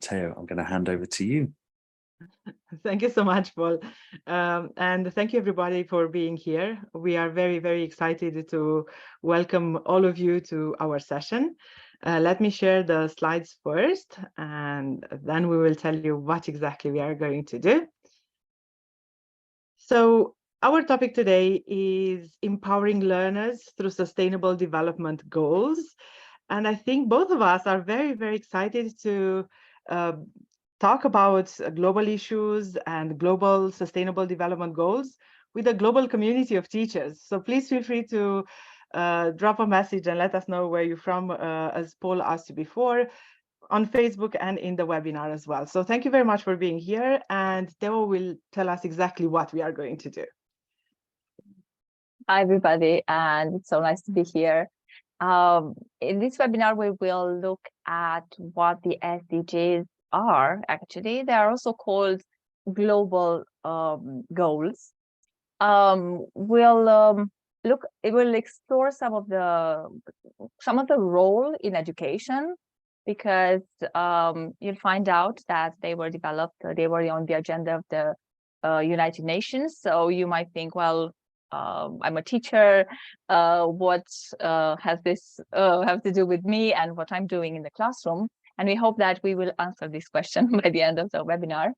Theo, I'm going to hand over to you. Thank you so much, Paul. And thank you, everybody, for being here. We are very, very excited to welcome all of you to our session. Let me share the slides first, and then we will tell you what exactly we are going to do. So our topic today is empowering learners through sustainable development goals. And I think both of us are very, very excited to talk about global issues and global sustainable development goals with a global community of teachers. So please feel free to drop a message and let us know where you're from, as Paul asked you before, on Facebook and in the webinar as well. So thank you very much for being here, and Theo will tell us exactly what we are going to do. Hi, everybody, and it's so nice to be here. In this webinar, we will look at what the SDGs are. Actually, they are also called global goals. It will explore some of the role in education, because you'll find out that they were on the agenda of the United Nations. So you might think, well, I'm a teacher, what has this have to do with me and what I'm doing in the classroom? And we hope that we will answer this question by the end of the webinar.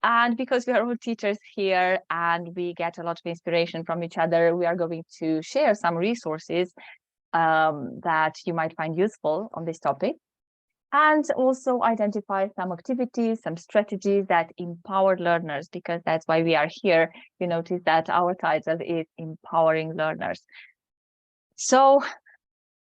And because we are all teachers here and we get a lot of inspiration from each other, we are going to share some resources that you might find useful on this topic, and also identify some activities, some strategies that empower learners, because that's why we are here. You notice that our title is Empowering Learners. So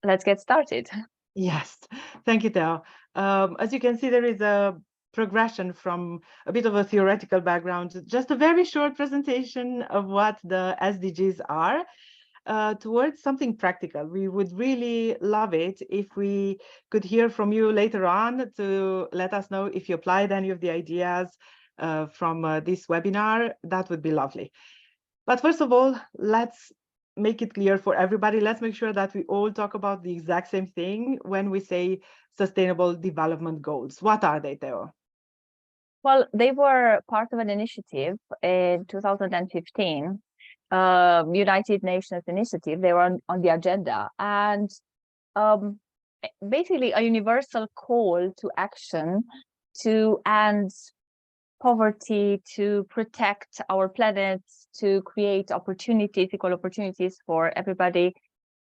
let's get started. Yes, thank you, Theo. As you can see, there is a progression from a bit of a theoretical background to just a very short presentation of what the SDGs are, towards something practical. We would really love it if we could hear from you later on to let us know if you applied any of the ideas from this webinar. That would be lovely. But first of all, let's make it clear for everybody. Let's make sure that we all talk about the exact same thing when we say sustainable development goals. What are they, Theo? Well, they were part of an initiative in 2015, United Nations initiative. They were on the agenda, and basically a universal call to action to end poverty, to protect our planet, to create opportunities, equal opportunities for everybody.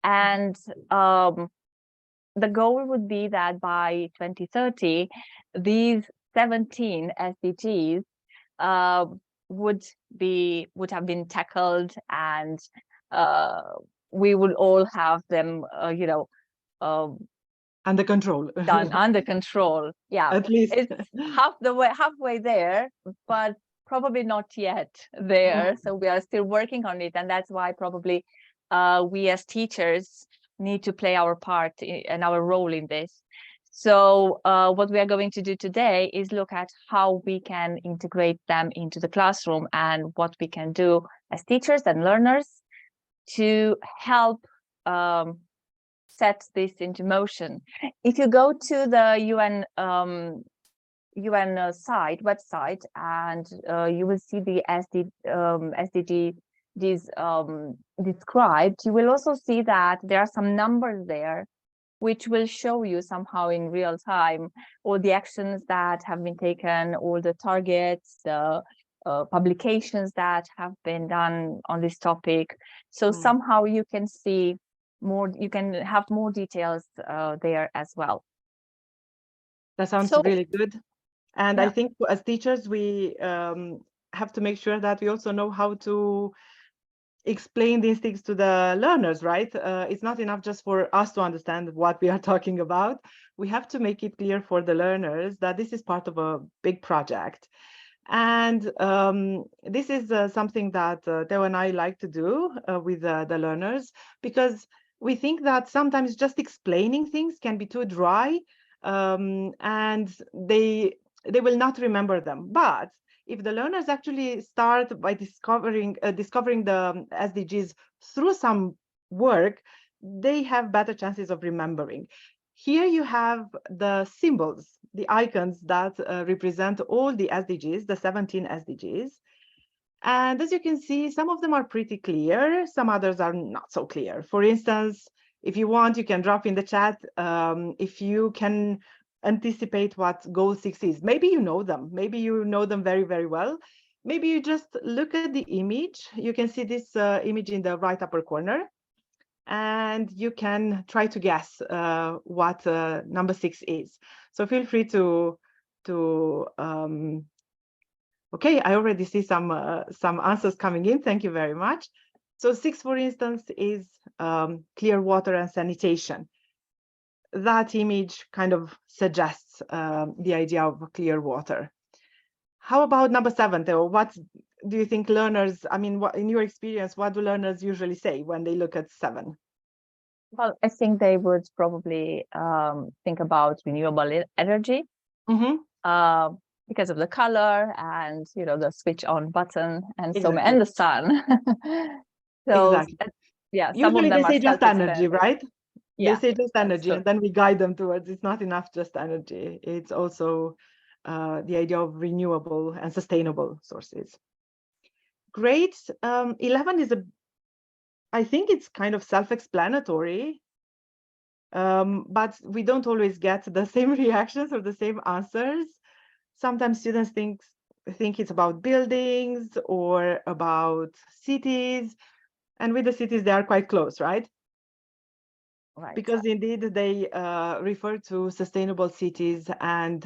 And the goal would be that by 2030, these 17 SDGs would have been tackled, and we would all have them, under control. Done under control. Yeah, at least it's halfway there, but probably not yet there. So we are still working on it, and that's why probably we as teachers need to play our part and our role in this. So what we are going to do today is look at how we can integrate them into the classroom and what we can do as teachers and learners to help set this into motion. If you go to the UN website, and you will see the SDGs described, you will also see that there are some numbers there which will show you somehow in real time all the actions that have been taken, all the targets, the publications that have been done on this topic. So somehow you can see more, you can have more details there as well. That sounds really good. And yeah, I think as teachers, we have to make sure that we also know how to explain these things to the learners, right? It's not enough just for us to understand what we are talking about. We have to make it clear for the learners that this is part of a big project. And this is something that Theo and I like to do with the learners, because we think that sometimes just explaining things can be too dry, and they will not remember them. But if the learners actually start by discovering the SDGs through some work, they have better chances of remembering. Here you have the symbols, the icons that represent all the SDGs, the 17 SDGs. And as you can see, some of them are pretty clear, some others are not so clear. For instance, if you want, you can drop in the chat if you can anticipate what goal 6 is. Maybe you know them, very, very well. Maybe you just look at the image. You can see this image in the right upper corner, and you can try to guess what number 6 is. So feel free to okay, I already see some answers coming in. Thank you very much. So 6, for instance, is clear water and sanitation. That image kind of suggests the idea of clear water. How about number 7, Theo? What do you think learners, I mean, in your experience, what do learners usually say when they look at 7? Well, I think they would probably think about renewable energy. Mm-hmm. Because of the color and the switch on button and Exactly. and the sun. So exactly. Yeah, some Usually of them they say are just energy, right? Yeah, they say just energy, true. and then we guide them towards it's not enough just energy. It's also the idea of renewable and sustainable sources. Great. 11 is I think it's kind of self-explanatory, but we don't always get the same reactions or the same answers. Sometimes students think it's about buildings or about cities, and with the cities they are quite close, right? Right. Because indeed they refer to sustainable cities and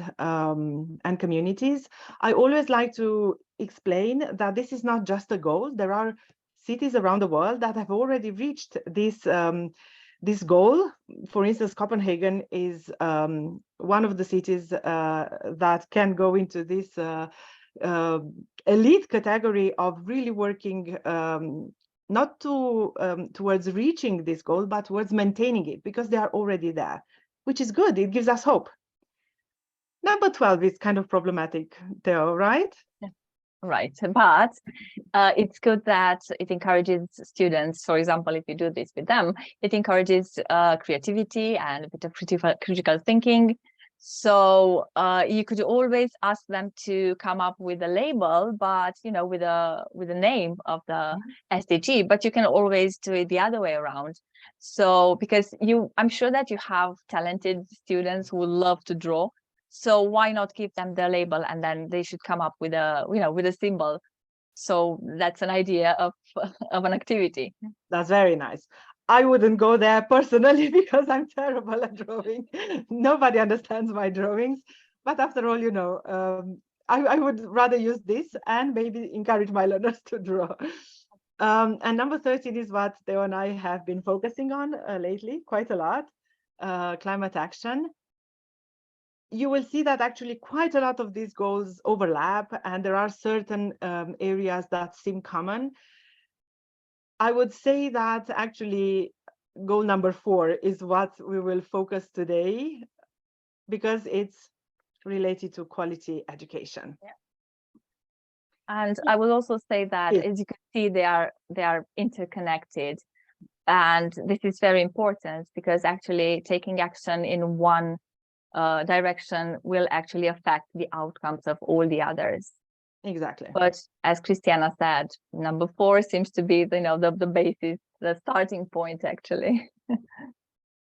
communities. I always like to explain that this is not just a goal. There are cities around the world that have already reached this goal. For instance, Copenhagen is one of the cities that can go into this elite category of really working not towards reaching this goal, but towards maintaining it, because they are already there, which is good. It gives us hope. Number 12 is kind of problematic, Theo, right? Right, but it's good that it encourages students. For example, if you do this with them, it encourages creativity and a bit of critical thinking. So you could always ask them to come up with a label, but with a name of the SDG. But you can always do it the other way around. So because I'm sure that you have talented students who love to draw. So why not give them the label, and then they should come up with a symbol. So that's an idea of an activity. That's very nice. I wouldn't go there personally because I'm terrible at drawing. Nobody understands my drawings. But after all, I would rather use this and maybe encourage my learners to draw. And number 13 is what Theo and I have been focusing on lately, quite a lot, climate action. You will see that actually quite a lot of these goals overlap, and there are certain areas that seem common. I would say that actually goal number 4 is what we will focus today, because it's related to quality education. Yeah. And I will also say that, as you can see, they are interconnected. And this is very important, because actually taking action in one direction will actually affect the outcomes of all the others. Exactly. But as Cristiana said, number 4 seems to be the basis, the starting point, actually.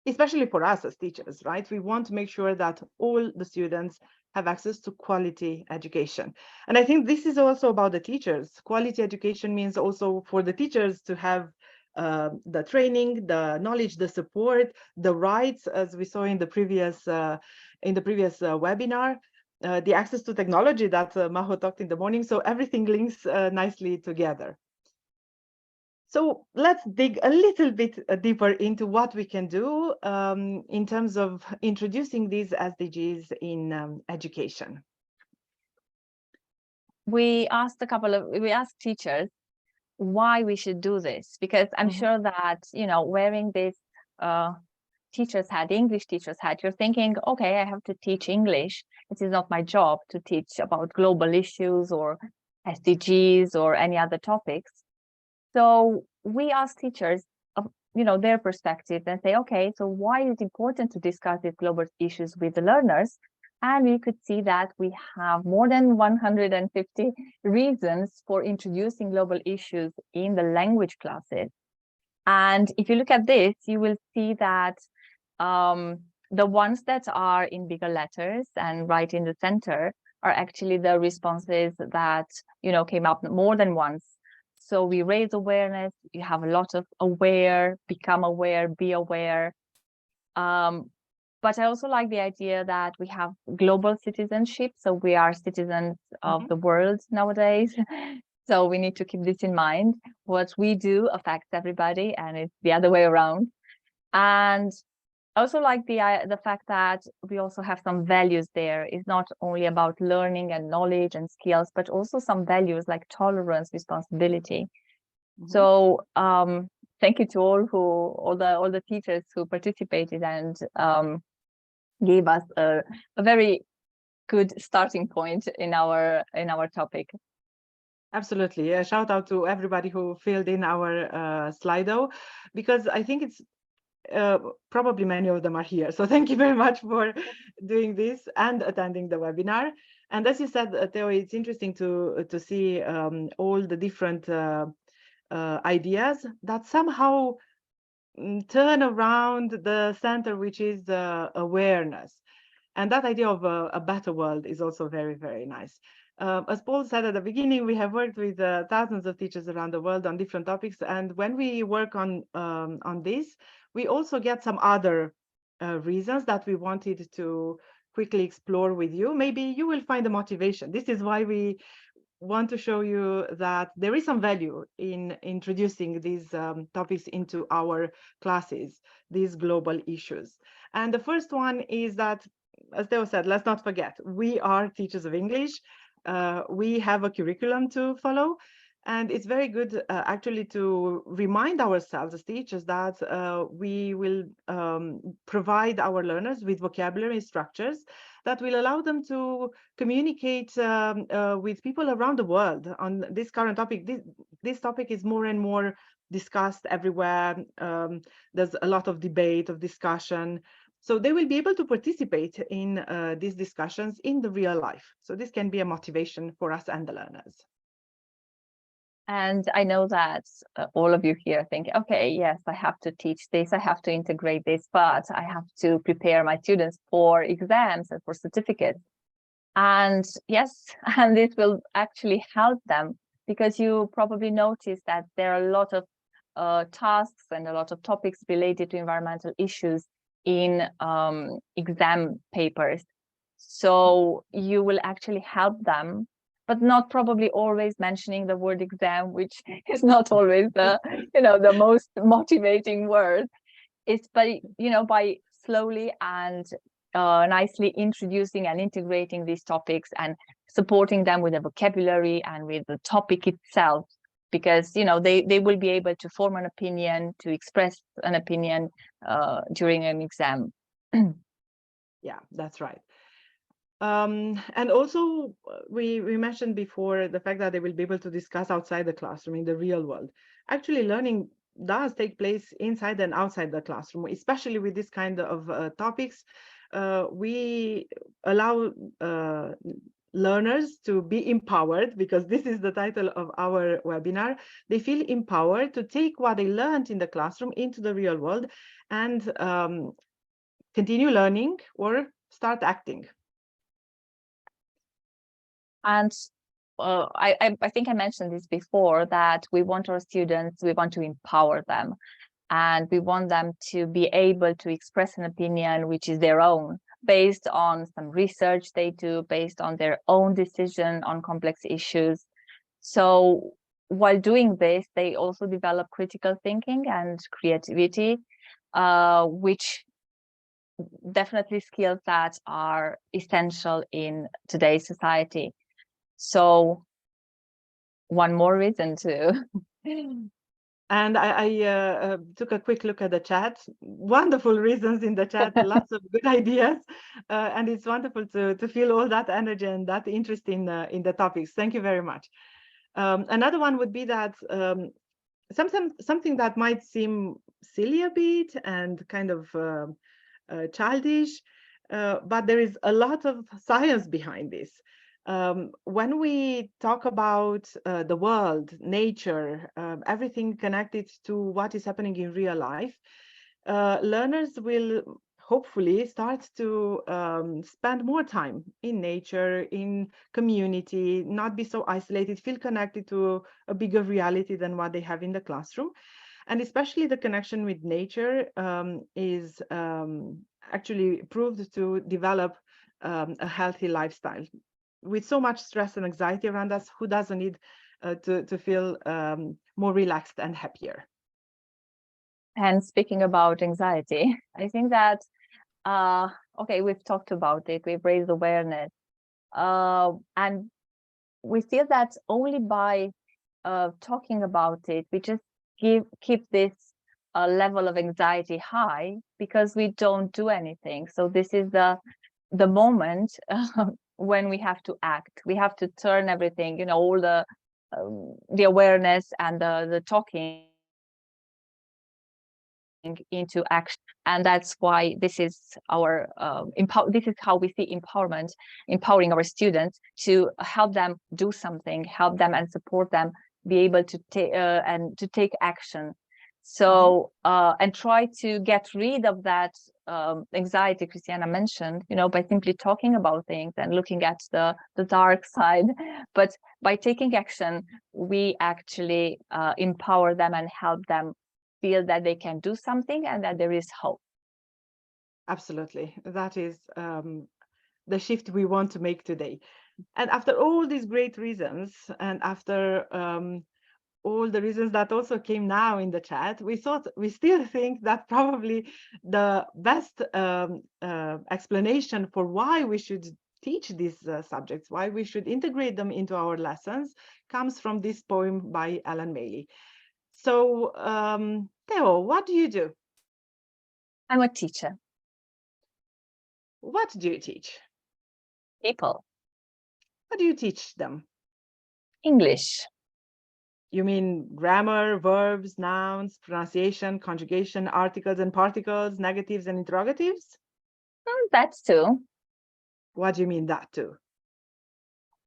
Especially for us as teachers, right? We want to make sure that all the students have access to quality education. And I think this is also about the teachers. Quality education means also for the teachers to have the training, the knowledge, the support, the rights, as we saw in the previous webinar, the access to technology that Maho talked in the morning. So everything links nicely together. So let's dig a little bit deeper into what we can do in terms of introducing these SDGs in education. We asked teachers why we should do this, because I'm sure that wearing this English teacher's hat, you're thinking, okay, I have to teach English. It is not my job to teach about global issues or SDGs or any other topics. So we asked teachers their perspective and say, okay, so why is it important to discuss these global issues with the learners? And we could see that we have more than 150 reasons for introducing global issues in the language classes. And if you look at this, you will see that the ones that are in bigger letters and right in the center are actually the responses that, came up more than once. So we raise awareness, you have a lot of aware, become aware, be aware. But I also like the idea that we have global citizenship. So we are citizens of the world nowadays. So we need to keep this in mind. What we do affects everybody, and it's the other way around. And I also like the fact that we also have some values there. It's not only about learning and knowledge and skills, but also some values like tolerance, responsibility. So thank you to all the teachers who participated and gave us a very good starting point in our topic. Absolutely. A shout out to everybody who filled in our Slido, because I think it's probably many of them are here. So thank you very much for doing this and attending the webinar. And as you said, Theo, it's interesting to see all the different ideas that somehow turn around the center, which is awareness. And that idea of a better world is also very, very nice. As Paul said at the beginning, we have worked with thousands of teachers around the world on different topics. And when we work on this, we also get some other reasons that we wanted to quickly explore with you. Maybe you will find the motivation. This is why we want to show you that there is some value in introducing these topics into our classes, these global issues. And the first one is that, as Theo said, let's not forget, we are teachers of English. We have a curriculum to follow. And it's very good actually to remind ourselves as teachers that we will provide our learners with vocabulary structures that will allow them to communicate with people around the world on this current topic. This topic is more and more discussed everywhere. There's a lot of debate, of discussion. So they will be able to participate in these discussions in the real life. So this can be a motivation for us and the learners. And I know that all of you here think, okay, yes, I have to teach this, I have to integrate this, but I have to prepare my students for exams and for certificates. And yes, and this will actually help them, because you probably noticed that there are a lot of tasks and a lot of topics related to environmental issues in exam papers. So you will actually help them, but not probably always mentioning the word exam, which is not always the the most motivating word. It's by by slowly and nicely introducing and integrating these topics and supporting them with the vocabulary and with the topic itself, because they will be able to form an opinion, to express an opinion during an exam. Yeah, that's right. And also, we mentioned before the fact that they will be able to discuss outside the classroom in the real world. Actually, learning does take place inside and outside the classroom, especially with this kind of topics. We allow learners to be empowered, because this is the title of our webinar. They feel empowered to take what they learned in the classroom into the real world and continue learning or start acting. And I think I mentioned this before, that we want our students, we want to empower them, and we want them to be able to express an opinion which is their own, based on some research they do, based on their own decision on complex issues. So while doing this, they also develop critical thinking and creativity, which definitely skills that are essential in today's society. So one more reason to. And I took a quick look at the chat. Wonderful reasons in the chat, lots of good ideas. And it's wonderful to feel all that energy and that interest in the topics. Thank you very much. Another one would be that something that might seem silly a bit and kind of childish, but there is a lot of science behind this. When we talk about the world, nature, everything connected to what is happening in real life, learners will hopefully start to spend more time in nature, in community, not be so isolated, feel connected to a bigger reality than what they have in the classroom. And especially the connection with nature is actually proved to develop a healthy lifestyle. With so much stress and anxiety around us, who doesn't need to feel more relaxed and happier? And speaking about anxiety, I think that, okay, we've talked about it, we've raised awareness, and we feel that only by talking about it, we just keep this level of anxiety high because we don't do anything. So this is the moment when we have to act. We have to turn everything, you know, all the awareness and the talking into action. And that's why this is our this is how we see empowerment, empowering our students to help them do something, help them and support them be able to take action. So and try to get rid of that anxiety Cristiana mentioned, you know, by simply talking about things and looking at the dark side. But by taking action, we actually empower them and help them feel that they can do something and that there is hope. Absolutely. That is the shift we want to make today. And after all these great reasons, and after all the reasons that also came now in the chat, we still think that probably the best explanation for why we should teach these subjects, why we should integrate them into our lessons, comes from this poem by Ellen Maley. So, Theo, what do you do? I'm a teacher. What do you teach? People. What do you teach them? English. You mean grammar, verbs, nouns, pronunciation, conjugation, articles and particles, negatives and interrogatives? That's too. What do you mean that too?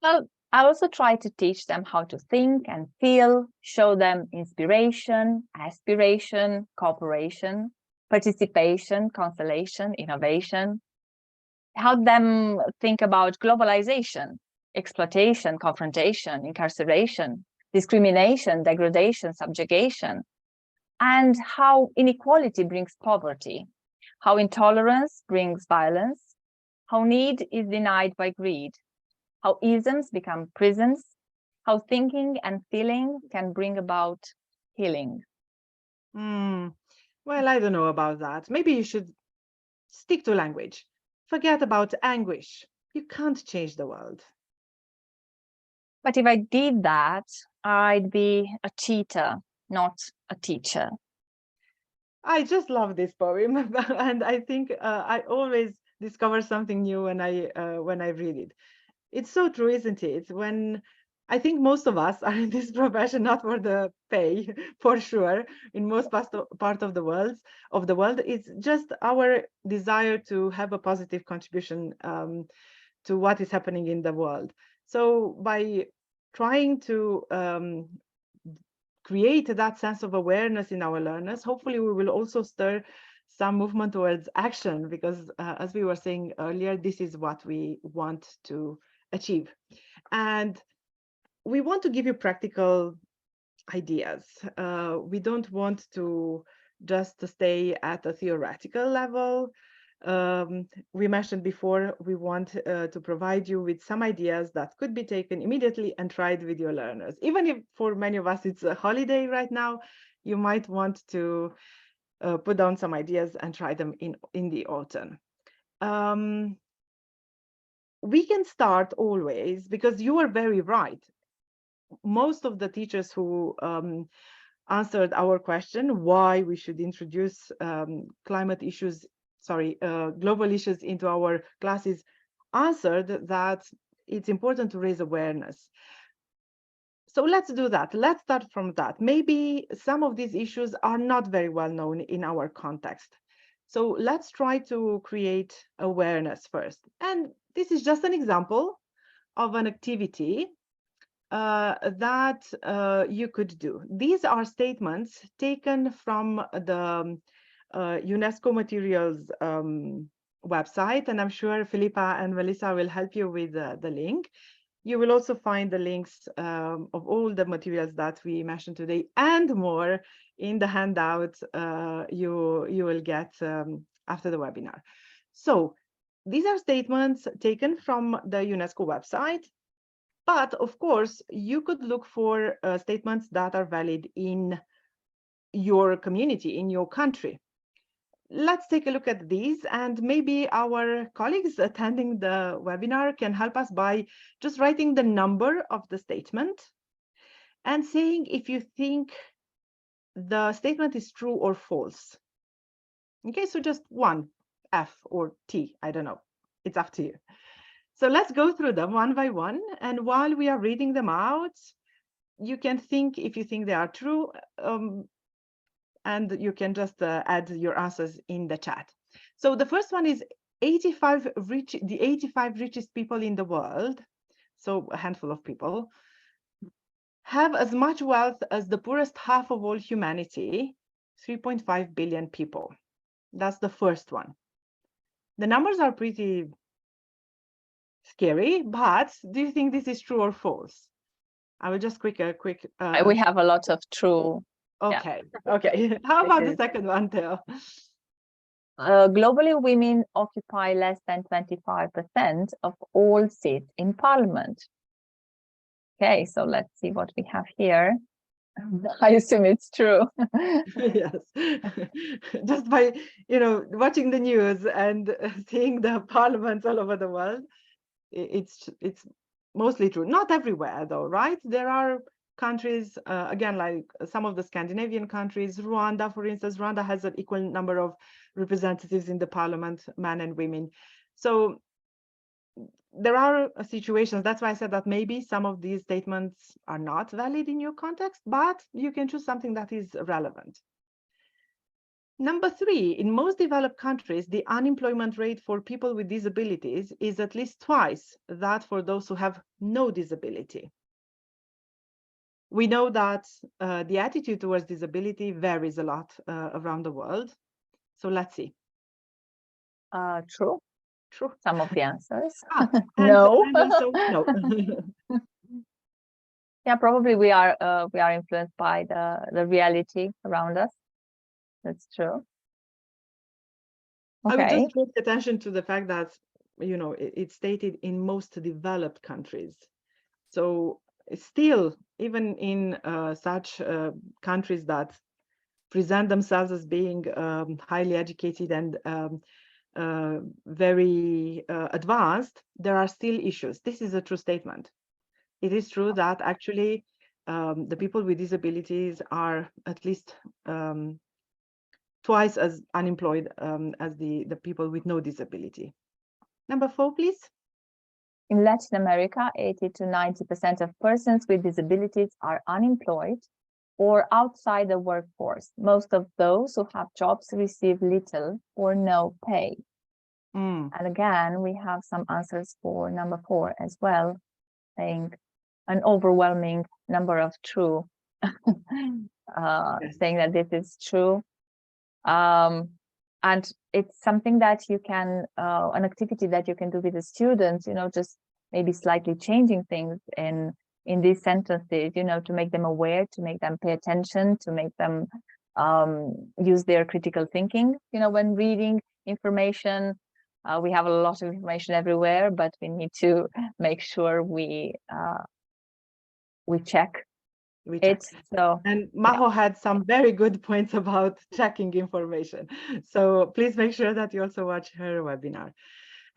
Well, I also try to teach them how to think and feel, show them inspiration, aspiration, cooperation, participation, constellation, innovation. Help them think about globalization, exploitation, confrontation, incarceration, discrimination, degradation, subjugation, and how inequality brings poverty, how intolerance brings violence, how need is denied by greed, how isms become prisons, how thinking and feeling can bring about healing. Well, I don't know about that. Maybe you should stick to language. Forget about anguish. You can't change the world. But if I did that, I'd be a cheater, not a teacher. I just love this poem, and I think I always discover something new when I read it. It's so true, isn't it? When I think most of us are in this profession not for the pay, for sure. In most part of the world, it's just our desire to have a positive contribution to what is happening in the world. So by trying to create that sense of awareness in our learners, hopefully we will also stir some movement towards action, because as we were saying earlier, this is what we want to achieve. And we want to give you practical ideas. We don't want to just stay at a theoretical level. We mentioned before, we want to provide you with some ideas that could be taken immediately and tried with your learners. Even if for many of us it's a holiday right now, you might want to put down some ideas and try them in the autumn. We can start always, because you are very right. Most of the teachers who answered our question why we should introduce global issues into our classes answered that it's important to raise awareness. So let's do that. Let's start from that. Maybe some of these issues are not very well known in our context. So let's try to create awareness first. And this is just an example of an activity that you could do. These are statements taken from the UNESCO materials website, and I'm sure Philippa and Melissa will help you with the link. You will also find the links of all the materials that we mentioned today and more in the handout you will get after the webinar. So these are statements taken from the UNESCO website, but of course you could look for statements that are valid in your community, in your country. Let's take a look at these, and maybe our colleagues attending the webinar can help us by just writing the number of the statement and saying if you think the statement is true or false. Okay, so just one, F or T, I don't know. It's up to you. So let's go through them one by one. And while we are reading them out, you can think if you think they are true, and you can just add your answers in the chat. So the first one is the 85 richest people in the world, so a handful of people, have as much wealth as the poorest half of all humanity, 3.5 billion people. That's the first one. The numbers are pretty scary, but do you think this is true or false? I will just quick. We have a lot of true. Okay, yeah. Okay. How about the second one, Theo? Globally, women occupy less than 25% of all seats in parliament. Okay, so let's see what we have here. I assume it's true. Yes. Just by, watching the news and seeing the parliaments all over the world, it's mostly true. Not everywhere though, right? There are countries, again, like some of the Scandinavian countries, Rwanda, for instance. Rwanda has an equal number of representatives in the parliament, men and women. So there are situations, that's why I said that maybe some of these statements are not valid in your context, but you can choose something that is relevant. Number 3, in most developed countries, the unemployment rate for people with disabilities is at least twice that for those who have no disability. We know that the attitude towards disability varies a lot around the world. So let's see. True. True. Some of the answers. No. And also no. Yeah, probably we are influenced by the reality around us. That's true. Okay. I would just draw attention to the fact that, it's stated in most developed countries. So still, even in such countries that present themselves as being highly educated and very advanced, there are still issues. This is a true statement. It is true that actually the people with disabilities are at least twice as unemployed as the people with no disability. Number 4, please. In Latin America, 80 to 90% of persons with disabilities are unemployed or outside the workforce. Most of those who have jobs receive little or no pay. And again, we have some answers for number 4 as well, saying an overwhelming number of true, Yes. saying that this is true. And it's something that you can, an activity that you can do with the students, just maybe slightly changing things in these sentences, to make them aware, to make them pay attention, to make them use their critical thinking, when reading information. We have a lot of information everywhere, but we need to make sure we check it. So, and Maho had some very good points about checking information. So please make sure that you also watch her webinar.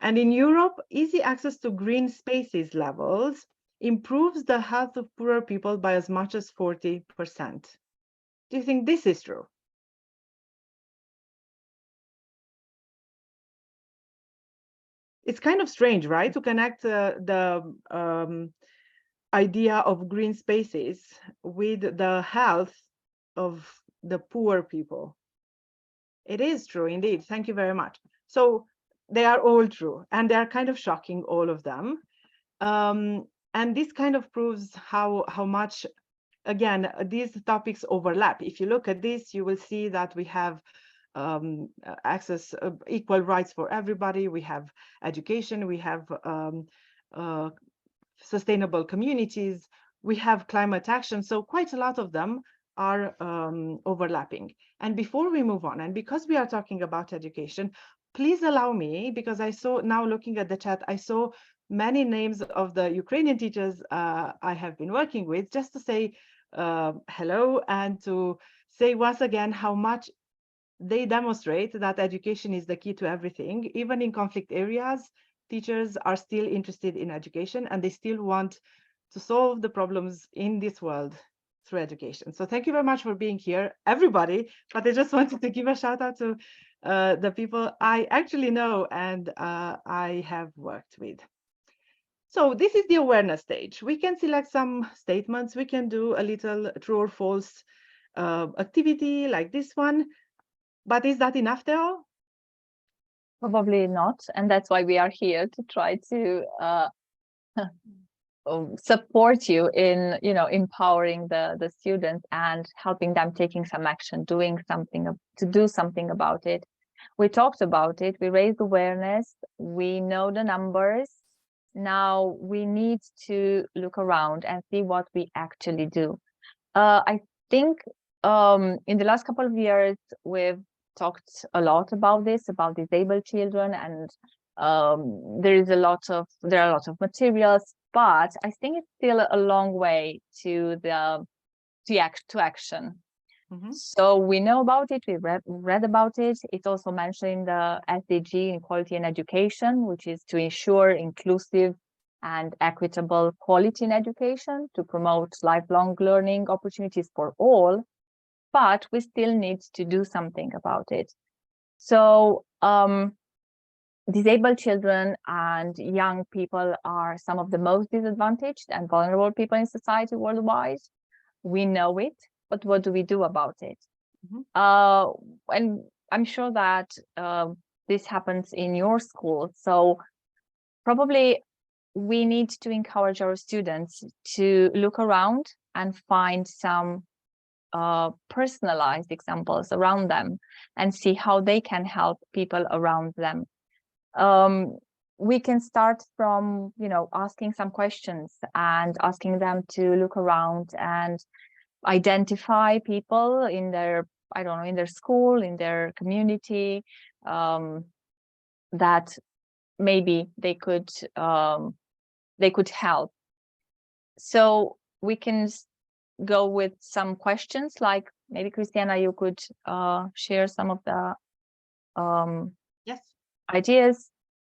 And in Europe, easy access to green spaces levels improves the health of poorer people by as much as 40%. Do you think this is true? It's kind of strange, right? To connect the idea of green spaces with the health of the poor people. It is true indeed. Thank you very much. So they are all true, and they are kind of shocking, all of them. And this kind of proves how much, again, these topics overlap. If you look at this, you will see that we have access, equal rights for everybody. We have education, we have sustainable communities, we have climate action. So quite a lot of them are overlapping. And before we move on, and because we are talking about education, please allow me, because I saw, now looking at the chat, I saw many names of the Ukrainian teachers I have been working with, just to say hello, and to say once again how much they demonstrate that education is the key to everything. Even in conflict areas, teachers are still interested in education, and they still want to solve the problems in this world through education. So thank you very much for being here, everybody. But I just wanted to give a shout out to the people I actually know and I have worked with. So this is the awareness stage. We can select some statements. We can do a little true or false activity like this one. But is that enough, Theo? Probably not. And that's why we are here, to try to support you in, empowering the students and helping them taking some action, doing something, to do something about it. We talked about it, we raised awareness, we know the numbers. Now we need to look around and see what we actually do. I think in the last couple of years, we've talked a lot about this, about disabled children, and there are a lot of materials, but I think it's still a long way to action. Mm-hmm. So we know about it, we read about it. It's also mentioned in the SDG, Equality in Education, which is to ensure inclusive and equitable quality in education, to promote lifelong learning opportunities for all, but we still need to do something about it. So disabled children and young people are some of the most disadvantaged and vulnerable people in society worldwide. We know it, but what do we do about it? Mm-hmm. And I'm sure that this happens in your school. So probably we need to encourage our students to look around and find some personalized examples around them and see how they can help people around them. We can start from, asking some questions and asking them to look around and identify people in their, in their school, in their community, that maybe they could help. So we can go with some questions, like maybe Cristiana, you could share some of the yes, ideas.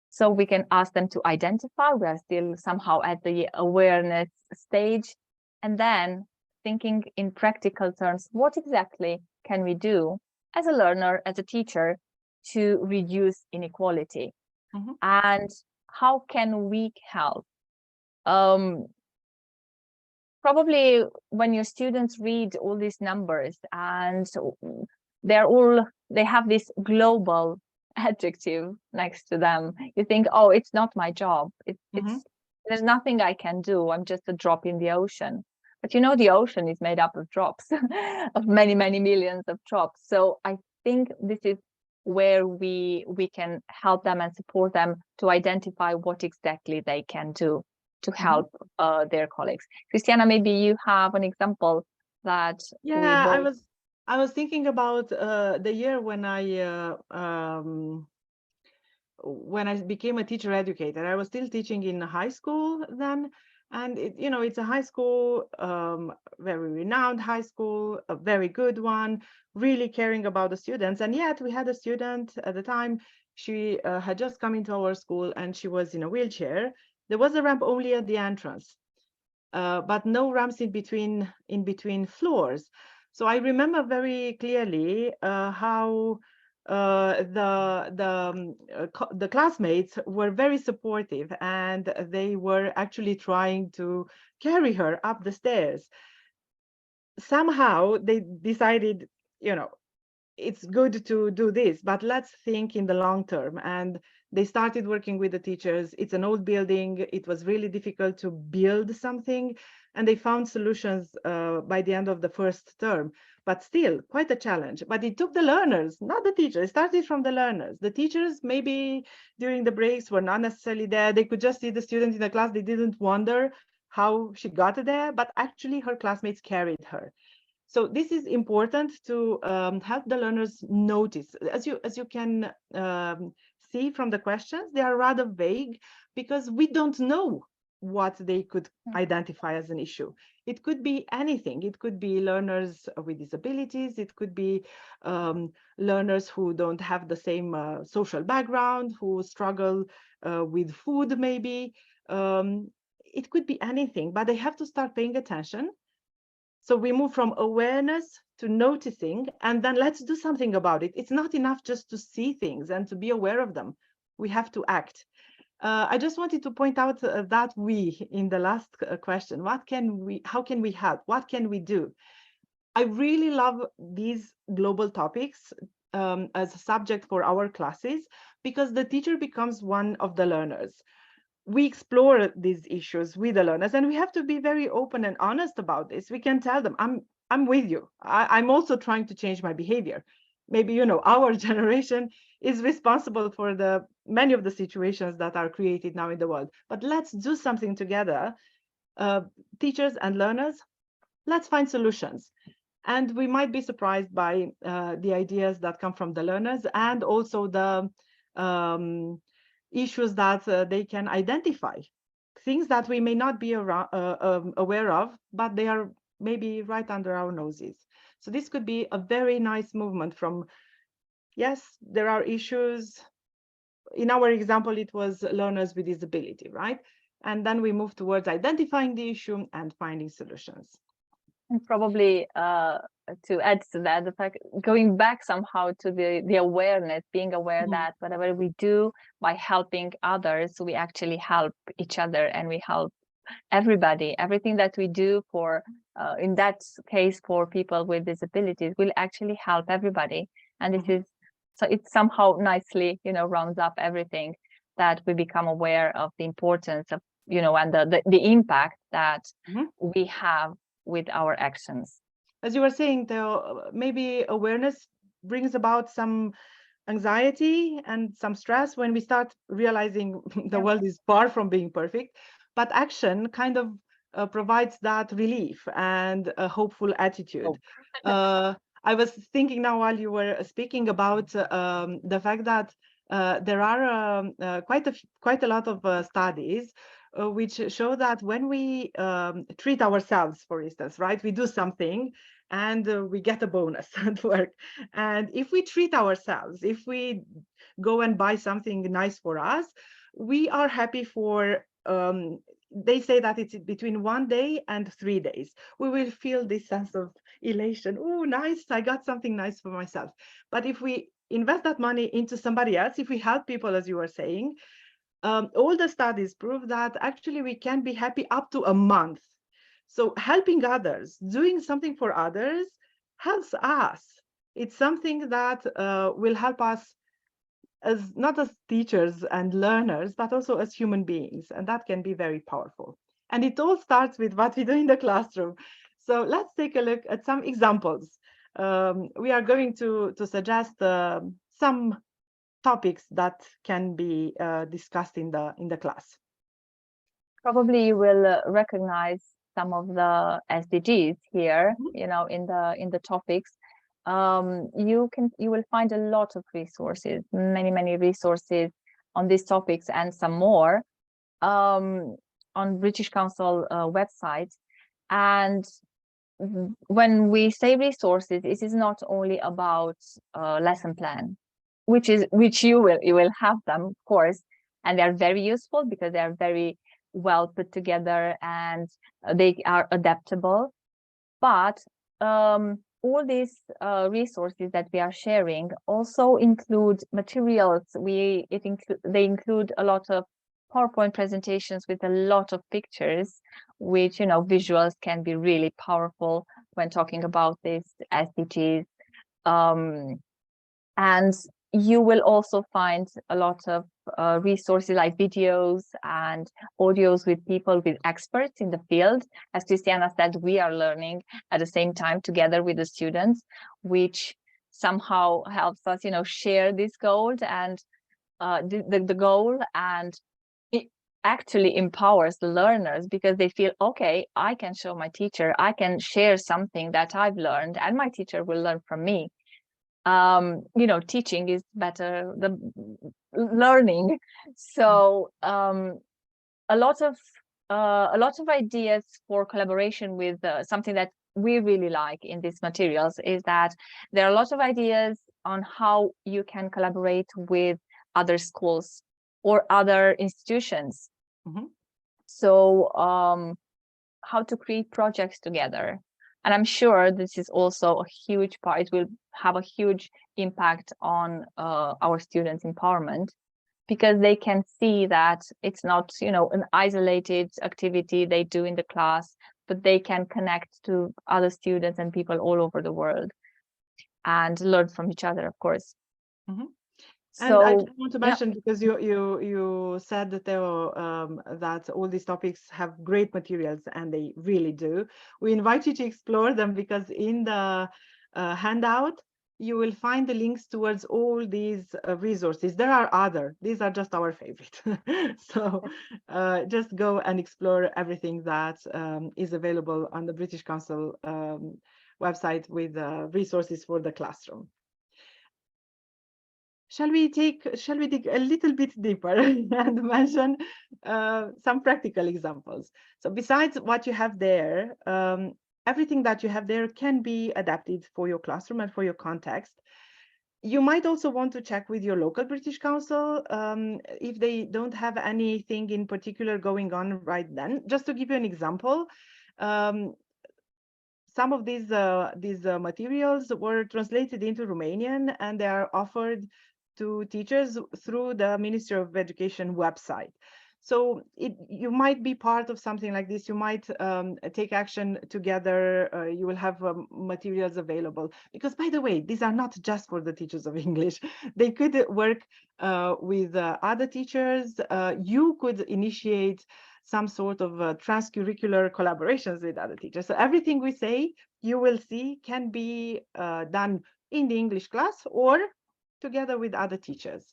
So we can ask them to identify. We are still somehow at the awareness stage, and then thinking in practical terms, what exactly can we do as a learner, as a teacher, to reduce inequality? Mm-hmm. And how can we help? Probably when your students read all these numbers and they have this global adjective next to them, you think, oh, it's not my job. There's nothing I can do. I'm just a drop in the ocean. But the ocean is made up of drops, of many, many millions of drops. So I think this is where we can help them and support them to identify what exactly they can do to help their colleagues. Cristiana, maybe you have an example that. Yeah, I was thinking about the year when I became a teacher educator. I was still teaching in high school then, and it's a high school, very renowned high school, a very good one, really caring about the students. And yet we had a student at the time. She had just come into our school and she was in a wheelchair. There was a ramp only at the entrance, but no ramps in between floors. So I remember very clearly how the classmates were very supportive, and they were actually trying to carry her up the stairs. Somehow they decided, it's good to do this, but let's think in the long term. And they started working with the teachers. It's an old building. It was really difficult to build something, and they found solutions by the end of the first term, but still quite a challenge. But it took the learners, not the teachers. It started from the learners. The teachers, maybe during the breaks, were not necessarily there. They could just see the student in the class. They didn't wonder how she got there, but actually her classmates carried her. So this is important to help the learners notice. As you can see from the questions, they are rather vague because we don't know what they could identify as an issue. It could be anything. It could be learners with disabilities. It could be learners who don't have the same social background, who struggle with food maybe. It could be anything, but they have to start paying attention. So we move from awareness to noticing, and then let's do something about it. It's not enough just to see things and to be aware of them. We have to act. I just wanted to point out that in the last question, how can we help? What can we do? I really love these global topics as a subject for our classes, because the teacher becomes one of the learners. We explore these issues with the learners, and we have to be very open and honest about this. We can tell them, I'm with you. I'm also trying to change my behavior. Maybe, our generation is responsible for many of the situations that are created now in the world, but let's do something together. Teachers and learners, let's find solutions. And we might be surprised by the ideas that come from the learners, and also the issues that they can identify, things that we may not be aware of, but they are maybe right under our noses. So this could be a very nice movement from, yes, there are issues. In our example, it was learners with disability, right? And then we move towards identifying the issue and finding solutions. And probably to add to that, the fact going back somehow to the awareness, being aware that whatever we do by helping others, we actually help each other and we help everybody. Everything that we do for, in that case, for people with disabilities, will actually help everybody. And this is, so it somehow nicely, rounds up everything, that we become aware of the importance of, and the impact that we have with our actions. As you were saying, maybe awareness brings about some anxiety and some stress when we start realizing the world is far from being perfect, but action kind of provides that relief and a hopeful attitude. I was thinking now while you were speaking about the fact that there are quite a lot of studies which show that when we treat ourselves, for instance, right, we do something and we get a bonus at work. And if we treat ourselves, if we go and buy something nice for us, we are happy for, they say that it's between 1 day and 3 days. We will feel this sense of elation. Oh, nice, I got something nice for myself. But if we invest that money into somebody else, if we help people, as you were saying, all the studies prove that actually we can be happy up to a month. So helping others, doing something for others helps us. It's something that will help us as not as teachers and learners, but also as human beings. And that can be very powerful. And it all starts with what we do in the classroom. So let's take a look at some examples. We are going to suggest some topics that can be discussed in the class. Probably you will recognize some of the SDGs here, in the topics. You will find a lot of resources, many resources on these topics, and some more on British Council website. And when we say resources, it is not only about lesson plan, which you will have them, of course, and they're very useful because they are very well put together and they are adaptable. But all these resources that we are sharing also include materials. They include a lot of PowerPoint presentations with a lot of pictures, which, visuals can be really powerful when talking about this SDGs. And you will also find a lot of resources like videos and audios with people, with experts in the field. As Cristiana said, we are learning at the same time together with the students, which somehow helps us, share this goal and the goal, and it actually empowers the learners because they feel, okay, I can show my teacher, I can share something that I've learned, and my teacher will learn from me. Teaching is better than learning. So a lot of ideas for collaboration with something that we really like in these materials is that there are a lot of ideas on how you can collaborate with other schools or other institutions. So how to create projects together. And I'm sure this is also a huge part. It will have a huge impact on our students' empowerment, because they can see that it's not, an isolated activity they do in the class, but they can connect to other students and people all over the world and learn from each other, of course. And I just want to mention, because you said that that all these topics have great materials, and they really do. We invite you to explore them, because in the handout you will find the links towards all these resources. There are other; these are just our favorite. So just go and explore everything that is available on the British Council website with resources for the classroom. Shall we dig a little bit deeper and mention some practical examples? So besides what you have there, everything that you have there can be adapted for your classroom and for your context. You might also want to check with your local British Council if they don't have anything in particular going on right then. Just to give you an example, some of these materials were translated into Romanian, and they are offered to teachers through the Ministry of Education website. So you might be part of something like this. You might take action together. You will have materials available. Because, by the way, these are not just for the teachers of English. They could work with other teachers. You could initiate some sort of transcurricular collaborations with other teachers. So everything we say, you will see, can be done in the English class or together with other teachers.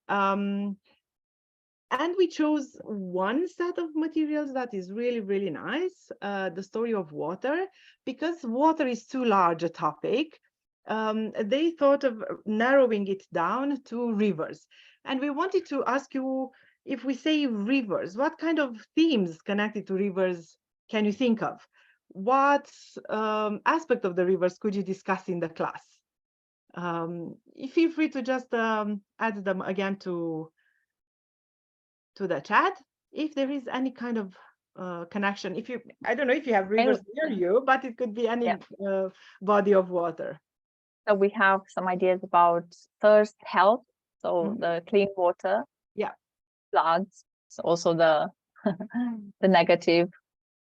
And we chose one set of materials that is really, really nice, the story of water, because water is too large a topic. They thought of narrowing it down to rivers. And we wanted to ask you, if we say rivers, what kind of themes connected to rivers can you think of? What aspect of the rivers could you discuss in the class? Feel free to just add them again to the chat if there is any kind of connection. I don't know if you have rivers near you, but it could be any body of water. So we have some ideas about thirst, health, so the clean water, floods, so also the the negative,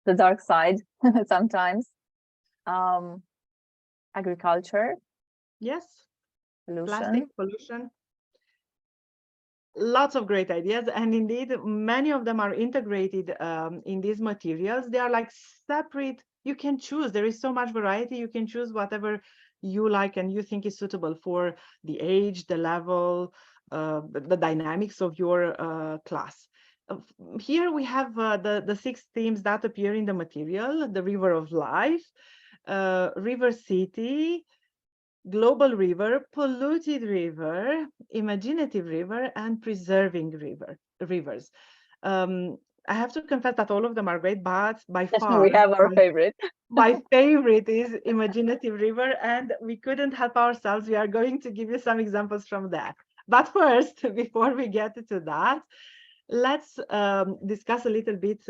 the dark side sometimes, agriculture, plastic pollution. Lots of great ideas, and indeed many of them are integrated in these materials. They are like separate. You can choose. There is so much variety. You can choose whatever you like and you think is suitable for the age, the level, the dynamics of your class. Here we have the 6 themes that appear in the material: the river of life, river city, global river, polluted river, imaginative river, and preserving rivers. I have to confess that all of them are great, but by far we have our favorite. My favorite is imaginative river, and we couldn't help ourselves. We are going to give you some examples from that. But first, before we get to that, let's discuss a little bit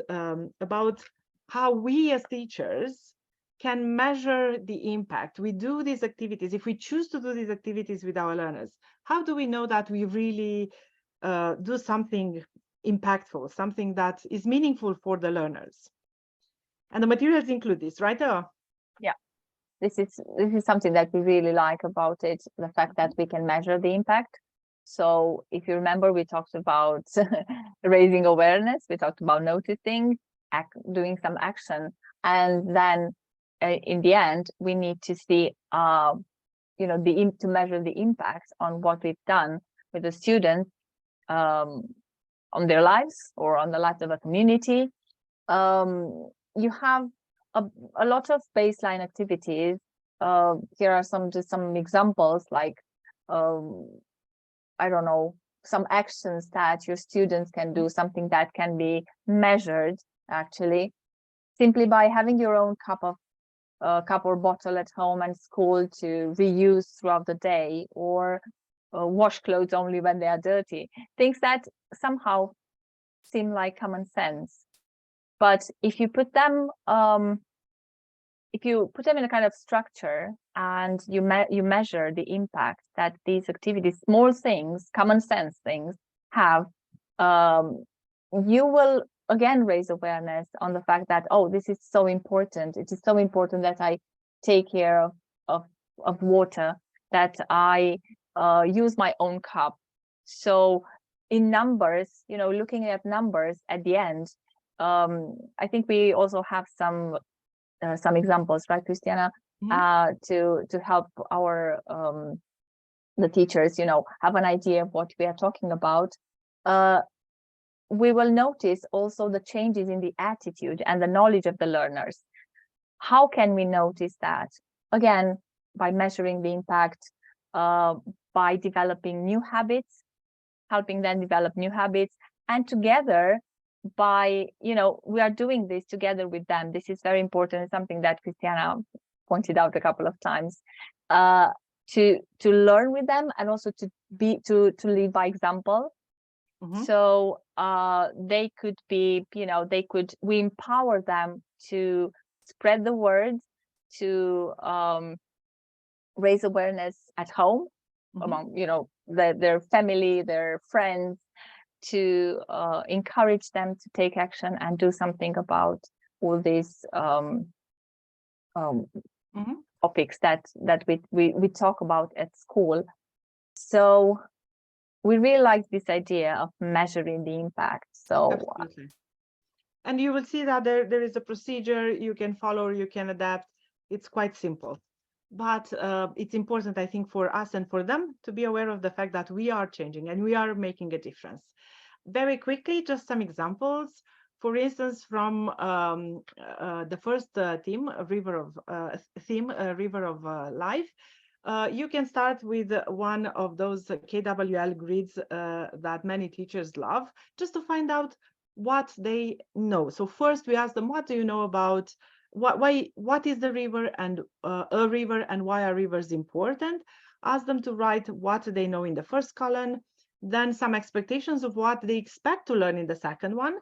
about how we as teachers can measure the impact. We do these activities, if we choose to do these activities with our learners, how do we know that we really do something impactful, something that is meaningful for the learners? And the materials include this, right? Yeah, this is something that we really like about it, the fact that we can measure the impact. So if you remember, we talked about raising awareness, we talked about noticing, doing some action, and then in the end, we need to see, you know, to measure the impact on what we've done with the students on their lives or on the lives of a community. You have a lot of baseline activities. Here are some examples, like I don't know, some actions that your students can do, something that can be measured actually, simply by having your own cup or bottle at home and school to reuse throughout the day, or wash clothes only when they are dirty. Things that somehow seem like common sense, but if you put them in a kind of structure and you measure the impact that these activities, small things, common sense things, have, you will again raise awareness on the fact that, oh, this is so important. It is so important that I take care of water, that I use my own cup. So in numbers, you know, looking at numbers at the end, I think we also have some examples, right, Cristiana, to help our the teachers, you know, have an idea of what we are talking about. We will notice also the changes in the attitude and the knowledge of the learners. How can we notice that? Again, by measuring the impact, by developing new habits, helping them develop new habits, and together, by, you know, we are doing this together with them. This is very important. It's something that Cristiana pointed out a couple of times, to learn with them, and also to lead by example. So they could be, you know, we empower them to spread the word, to raise awareness at home among, you know, their family, their friends, to encourage them to take action and do something about all these topics that we talk about at school. So we really like this idea of measuring the impact. So absolutely. And you will see that there is a procedure you can follow, you can adapt. It's quite simple, but it's important, I think, for us and for them to be aware of the fact that we are changing and we are making a difference. Very quickly, just some examples. For instance, from the first theme, River of Life, you can start with one of those KWL grids that many teachers love, just to find out what they know. So first we ask them, what do you know about what is the river, and a river, and why are rivers important? Ask them to write what they know in the first column, then some expectations of what they expect to learn in the second one.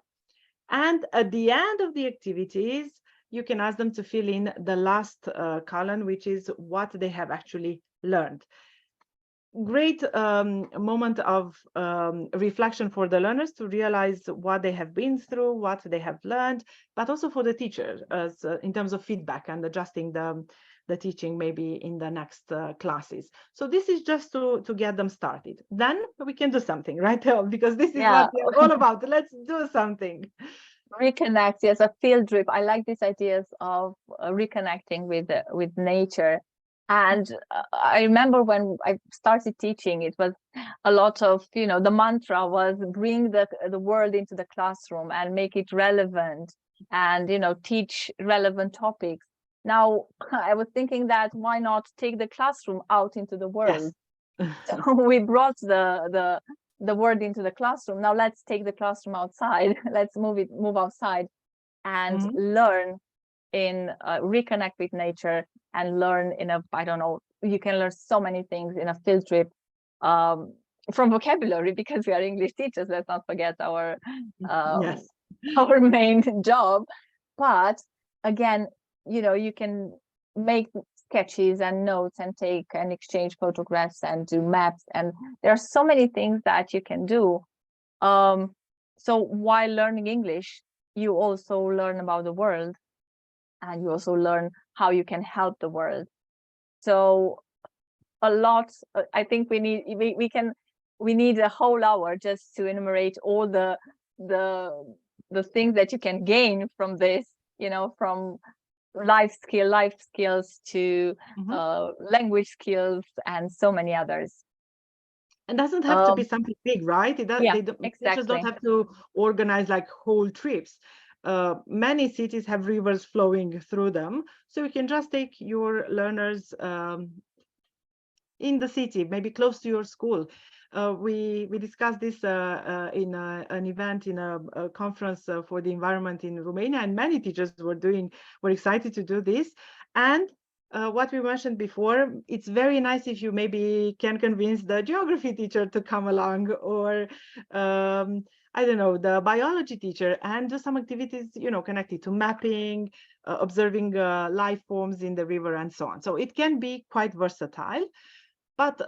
And at the end of the activities, you can ask them to fill in the last column, which is what they have actually learned. Great moment of reflection for the learners to realize what they have been through, what they have learned, but also for the teacher in terms of feedback and adjusting the teaching maybe in the next classes. So this is just to get them started. Then we can do something, right? Because this is what we're all about. Let's do something. Reconnect, yes, a field trip. I like these ideas of reconnecting with nature. And I remember when I started teaching, it was a lot of, you know, the mantra was bring the world into the classroom and make it relevant, and, you know, teach relevant topics. Now, I was thinking that why not take the classroom out into the world? Yes. So we brought the word into the classroom. Now let's take the classroom outside. Let's move outside and learn reconnect with nature, and learn in a, I don't know, you can learn so many things in a field trip, from vocabulary, because we are English teachers. Let's not forget our our main job. But again, you can make sketches and notes and take and exchange photographs and do maps, and there are so many things that you can do. So while learning English, you also learn about the world, and you also learn how you can help the world. So a lot, I think we need a whole hour just to enumerate all the things that you can gain from this, from life skills to language skills and so many others. And doesn't have to be something big, right? Yeah, They just exactly. don't have to organize like whole trips. Many cities have rivers flowing through them, so you can just take your learners in the city, maybe close to your school. We discussed this in an event, in a conference for the environment in Romania, and many teachers were excited to do this. And what we mentioned before, it's very nice if you maybe can convince the geography teacher to come along, or I don't know, the biology teacher, and do some activities, connected to mapping, observing life forms in the river, and so on. So it can be quite versatile. But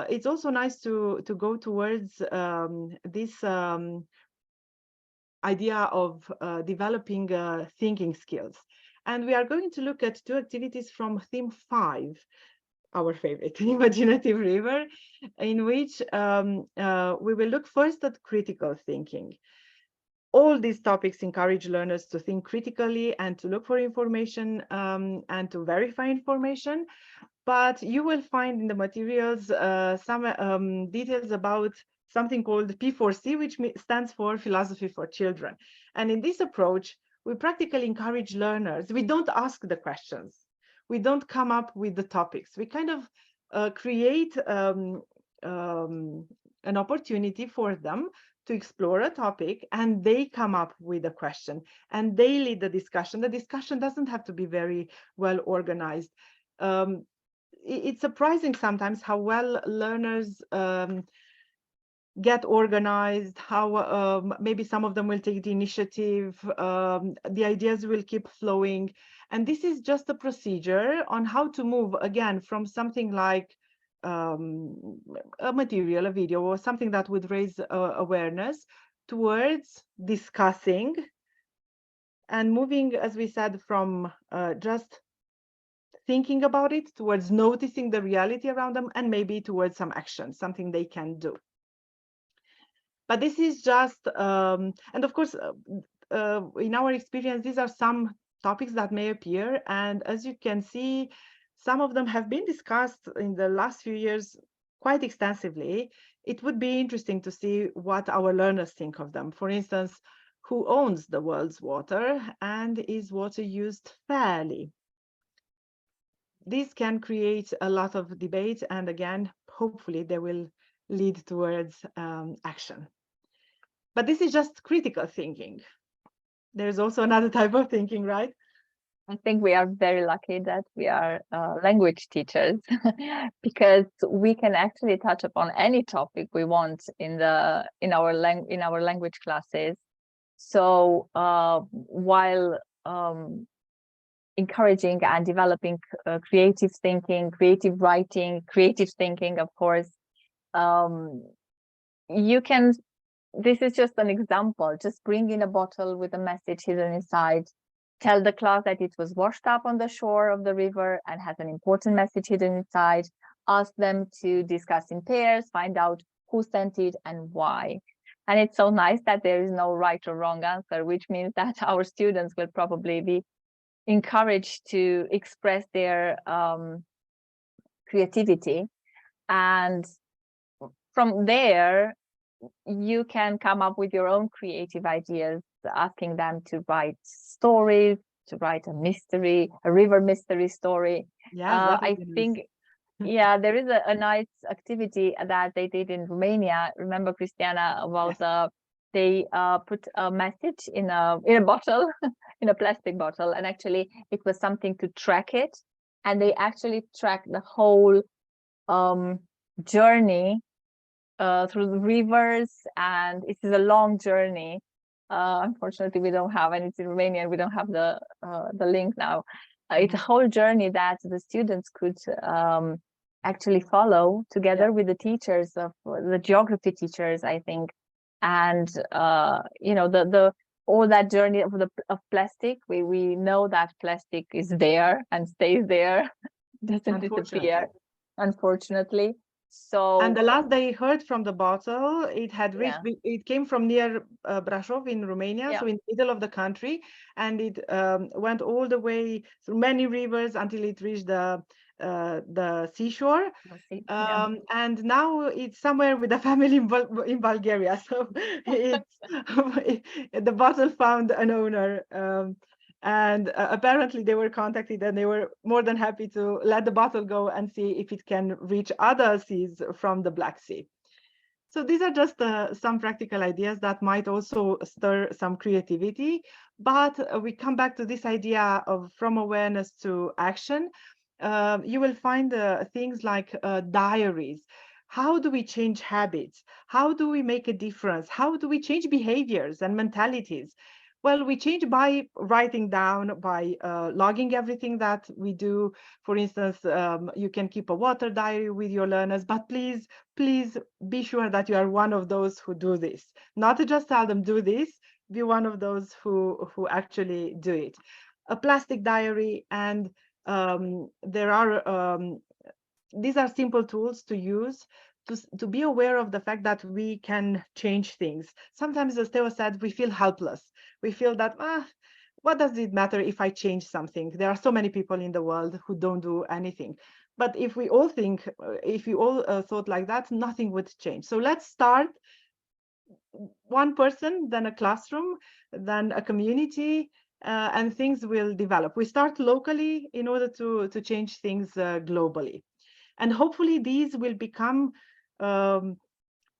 it's also nice to go towards this idea of developing thinking skills. And we are going to look at 2 activities from theme 5, our favorite, Imaginative River, in which we will look first at critical thinking. All these topics encourage learners to think critically and to look for information and to verify information. But you will find in the materials some details about something called P4C, which stands for Philosophy for Children. And in this approach, we practically encourage learners. We don't ask the questions. We don't come up with the topics. We kind of create an opportunity for them to explore a topic, and they come up with a question, and they lead the discussion. The discussion doesn't have to be very well organized. It's surprising sometimes how well learners get organized, how maybe some of them will take the initiative, the ideas will keep flowing. And this is just a procedure on how to move, again, from something like a material, a video, or something that would raise awareness, towards discussing and moving, as we said, from just thinking about it towards noticing the reality around them, and maybe towards some action, something they can do. But this is just, and of course, in our experience, these are some topics that may appear. And as you can see, some of them have been discussed in the last few years quite extensively. It would be interesting to see what our learners think of them. For instance, who owns the world's water, and is water used fairly? This can create a lot of debate, and again, hopefully they will lead towards action. But this is just critical thinking. There's also another type of thinking, right? I think we are very lucky that we are language teachers, because we can actually touch upon any topic we want in our language classes. So while encouraging and developing creative thinking, creative writing, creative thinking, of course, you can, this is just an example, just bring in a bottle with a message hidden inside, tell the class that it was washed up on the shore of the river and has an important message hidden inside, ask them to discuss in pairs, find out who sent it and why. And it's so nice that there is no right or wrong answer, which means that our students will probably be encouraged to express their creativity. And from there, you can come up with your own creative ideas, asking them to write stories, to write a river mystery story. Yeah, I think, yeah, there is a nice activity that they did in Romania. Remember, Cristiana, about yes. They put a message in a bottle, in a plastic bottle, and actually it was something to track it, and they actually tracked the whole journey through the rivers, and it is a long journey. Unfortunately, we don't have, and it's in Romanian. We don't have the link now. It's a whole journey that the students could actually follow together with the teachers, of the geography teachers, I think. And you know, the all that journey of plastic. We know that plastic is there and stays there, doesn't disappear, unfortunately. So, and the last they heard from the bottle, it had reached, it came from near Brașov in Romania, so in the middle of the country, and it went all the way through many rivers until it reached the seashore. And now it's somewhere with a family in Bulgaria. So it's the bottle found an owner. And apparently they were contacted, and they were more than happy to let the bottle go and see if it can reach other seas from the Black Sea. So these are just some practical ideas that might also stir some creativity. But we come back to this idea of from awareness to action. You will find things like diaries. How do we change habits? How do we make a difference? How do we change behaviors and mentalities? Well, we change by writing down, by logging everything that we do. For instance, you can keep a water diary with your learners, but please be sure that you are one of those who do this. Not to just tell them do this, be one of those who actually do it. A plastic diary, and there are these are simple tools to use to be aware of the fact that we can change things. Sometimes, as Theo said, we feel helpless. We feel that, what does it matter if I change something? There are so many people in the world who don't do anything. But if we all think, if you all thought like that, nothing would change. So let's start one person, then a classroom, then a community, and things will develop. We start locally in order to change things globally. And hopefully these will become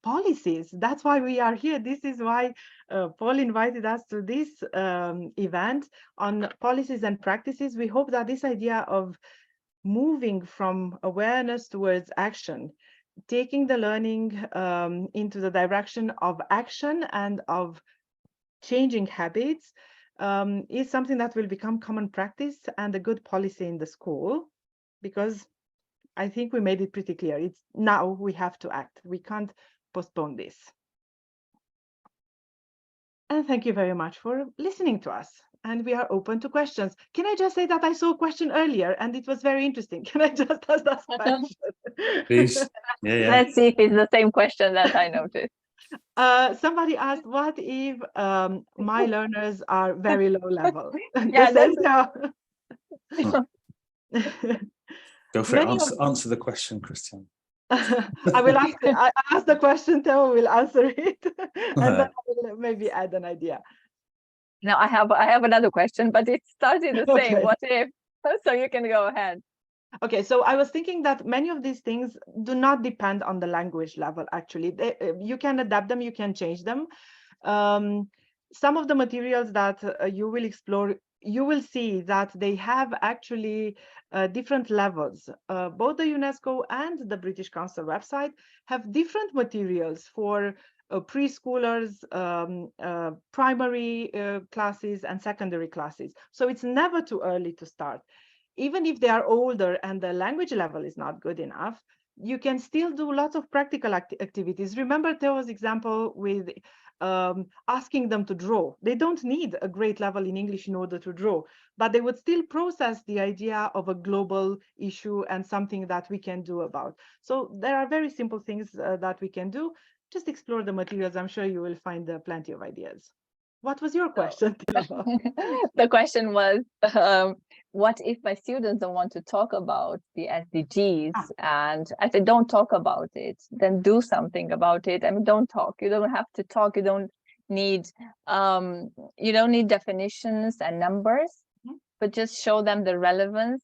policies. That's why we are here. This is why Paul invited us to this event on policies and practices. We hope that this idea of moving from awareness towards action, taking the learning into the direction of action and of changing habits, is something that will become common practice and a good policy in the school, because I think we made it pretty clear. It's now we have to act. We can't postpone this. And thank you very much for listening to us. And we are open to questions. Can I just say that I saw a question earlier and it was very interesting. Can I just ask that question? Please. Yeah. Let's see if it's the same question that I noticed. Somebody asked, what if my learners are very low level? Yeah, Go for it. Answer the question, Cristiana. I will ask the question, Theo will answer it, and then I will maybe add an idea. No, I have another question, but it started the same. What if? So you can go ahead. Okay, so I was thinking that many of these things do not depend on the language level, actually. You can adapt them, you can change them. Some of the materials that you will explore, you will see that they have actually different levels. Both the UNESCO and the British Council website have different materials for preschoolers, primary classes, and secondary classes. So it's never too early to start. Even if they are older and the language level is not good enough, you can still do lots of practical activities. Remember Theo's example with asking them to draw. They don't need a great level in English in order to draw, but they would still process the idea of a global issue and something that we can do about. So there are very simple things that we can do. Just explore the materials. I'm sure you will find plenty of ideas. What was your question? The question was, what if my students don't want to talk about the SDGs? And I said, don't talk about it, then do something about it. I mean, don't talk. You don't have to talk. You don't need definitions and numbers, but just show them the relevance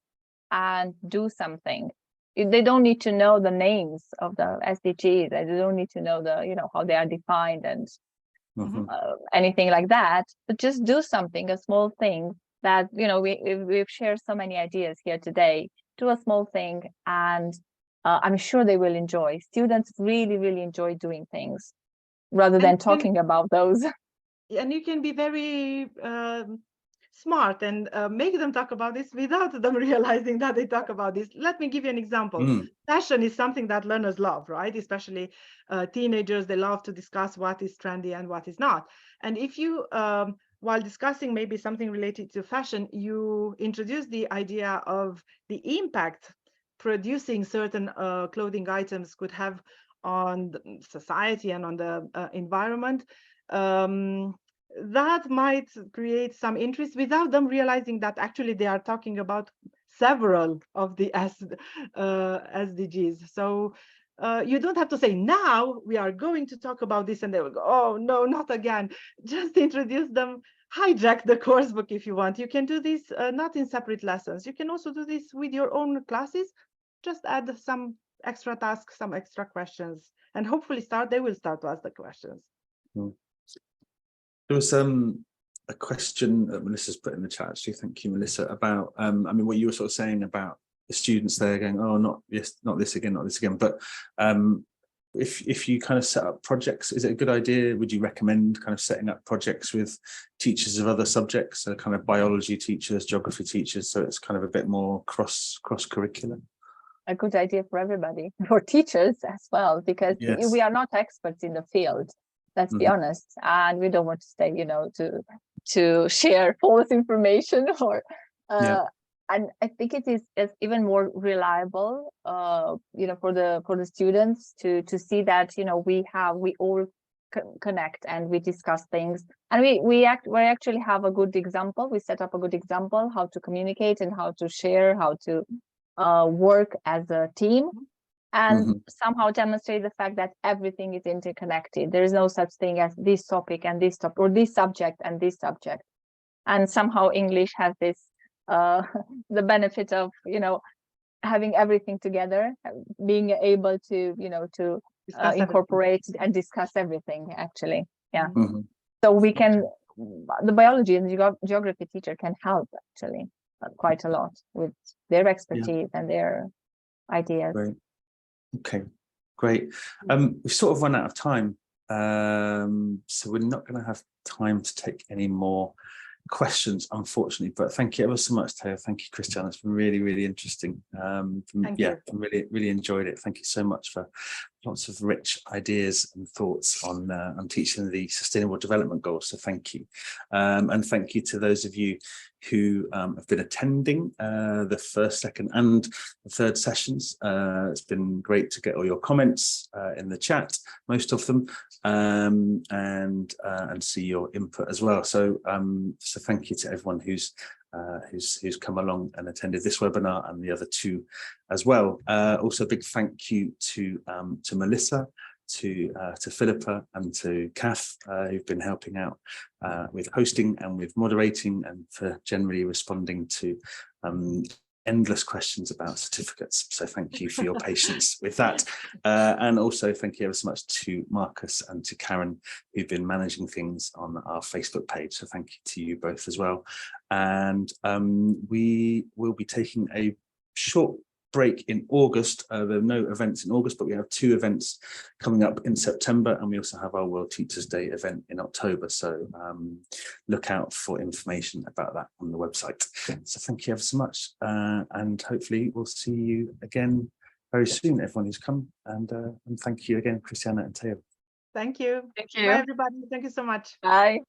and do something. They don't need to know the names of the SDGs. They don't need to know how they are defined and anything like that, but just do something, a small thing that, we've shared so many ideas here today. Do a small thing, and I'm sure they will enjoy. Students really, really enjoy doing things rather than talking about those. and you can be very smart and make them talk about this without them realizing that they talk about this. Let me give you an example. Fashion is something that learners love, right? Especially teenagers, they love to discuss what is trendy and what is not. And if you, while discussing maybe something related to fashion, you introduce the idea of the impact producing certain clothing items could have on the society and on the environment, that might create some interest without them realizing that actually they are talking about several of the SDGs. So you don't have to say, now we are going to talk about this, and they will go, oh no, not again. Just introduce them, hijack the course book if you want. You can do this not in separate lessons. You can also do this with your own classes. Just add some extra tasks, some extra questions, and hopefully they will start to ask the questions. There was a question that Melissa's put in the chat, actually. Thank you, Melissa, about I mean, what you were sort of saying about the students there going, oh, not this again, not this again. But if you kind of set up projects, is it a good idea? Would you recommend kind of setting up projects with teachers of other subjects, so kind of biology teachers, geography teachers, so it's kind of a bit more cross curricular? A good idea for everybody, for teachers as well, because we are not experts in the field. Let's be honest, and we don't want to stay, to share false information or. And I think it is even more reliable, for the students to see that we all connect and we discuss things, and we actually have a good example. We set up a good example how to communicate and how to share, how to work as a team, and somehow demonstrate the fact that everything is interconnected. There is no such thing as this topic and this topic, or this subject and this subject. And somehow English has this the benefit of having everything together, being able to to incorporate and discuss everything, actually. So we can, the biology and geography teacher can help actually quite a lot with their expertise and their ideas. Great. Okay, great. We've sort of run out of time, so we're not going to have time to take any more questions, unfortunately, but thank you ever so much, Teo. Thank you, Cristiana. It's been really, really interesting. Really enjoyed it. Thank you so much for lots of rich ideas and thoughts on teaching the Sustainable Development Goals. So thank you, and thank you to those of you who have been attending the first, second, and the third sessions. It's been great to get all your comments in the chat, most of them, and see your input as well. So so thank you to everyone who's come along and attended this webinar and the other two as well. Also a big thank you to Melissa, to Philippa, and to Kath, who've been helping out with hosting and with moderating, and for generally responding to endless questions about certificates. So thank you for your patience with that. And also thank you ever so much to Marcus and to Karen, who've been managing things on our Facebook page. So thank you to you both as well. And we will be taking a short break in August. There are no events in August, but we have 2 events coming up in September, and we also have our World Teachers Day event in October. So look out for information about that on the website. So thank you ever so much, and hopefully we'll see you again very soon, everyone who's come, and thank you again, Cristiana and Teo. Thank you. Thank you. Bye, everybody. Thank you so much. Bye.